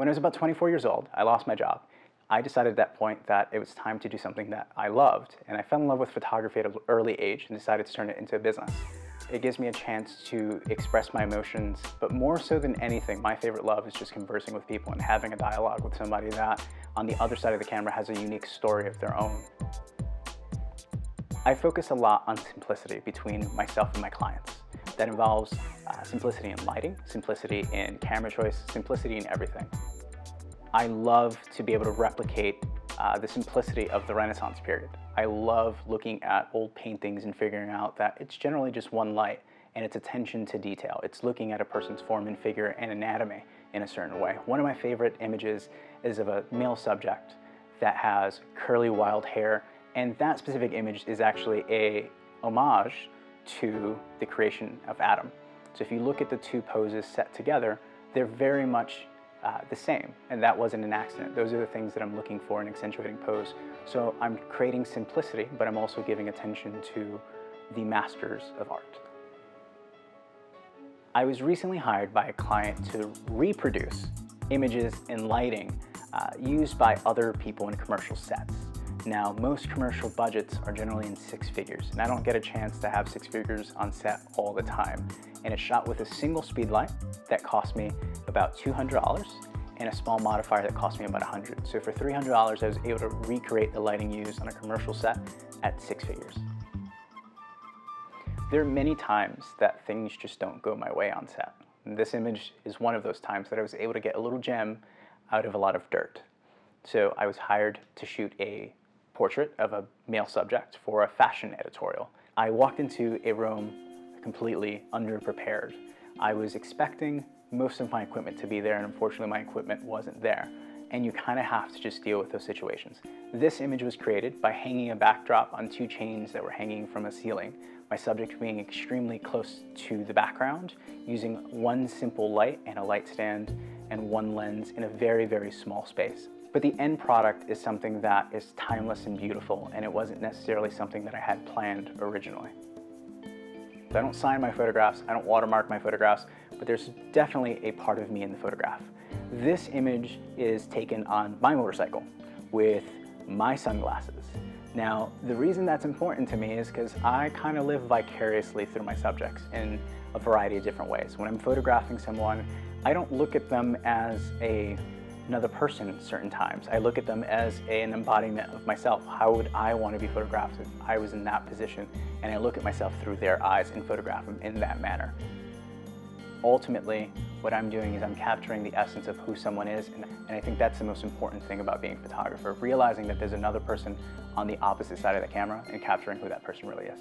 When I was about 24 years old, I lost my job. I decided at that point that it was time to do something that I loved, and I fell in love with photography at an early age and decided to turn it into a business. It gives me a chance to express my emotions, but more so than anything, my favorite love is just conversing with people and having a dialogue with somebody that on the other side of the camera has a unique story of their own. I focus a lot on simplicity between myself and my clients. That involves simplicity in lighting, simplicity in camera choice, simplicity in everything. I love to be able to replicate the simplicity of the Renaissance period. I love looking at old paintings and figuring out that it's generally just one light and it's attention to detail. It's looking at a person's form and figure and anatomy in a certain way. One of my favorite images is of a male subject that has curly wild hair, and that specific image is actually a homage to the creation of Adam. So if you look at the two poses set together, they're very much the same, and that wasn't an accident. Those are the things that I'm looking for in accentuating pose. So I'm creating simplicity, but I'm also giving attention to the masters of art. I was recently hired by a client to reproduce images and lighting used by other people in commercial sets. Now, most commercial budgets are generally in six figures, and I don't get a chance to have six figures on set all the time. And it's shot with a single speed light that cost me about $200 and a small modifier that cost me about $100. So for $300, I was able to recreate the lighting used on a commercial set at six figures. There are many times that things just don't go my way on set. And this image is one of those times that I was able to get a little gem out of a lot of dirt. So I was hired to shoot a portrait of a male subject for a fashion editorial. I walked into a room completely underprepared. I was expecting most of my equipment to be there, and unfortunately my equipment wasn't there. And you kind of have to just deal with those situations. This image was created by hanging a backdrop on two chains that were hanging from a ceiling. My subject being extremely close to the background, using one simple light and a light stand and one lens in a very, very small space. But the end product is something that is timeless and beautiful, and it wasn't necessarily something that I had planned originally. I don't sign my photographs, I don't watermark my photographs, but there's definitely a part of me in the photograph. This image is taken on my motorcycle with my sunglasses. Now, the reason that's important to me is because I kind of live vicariously through my subjects in a variety of different ways. When I'm photographing someone, I don't look at them as another person certain times. I look at them as an embodiment of myself. How would I want to be photographed if I was in that position? And I look at myself through their eyes and photograph them in that manner. Ultimately, what I'm doing is I'm capturing the essence of who someone is, and I think that's the most important thing about being a photographer, realizing that there's another person on the opposite side of the camera and capturing who that person really is.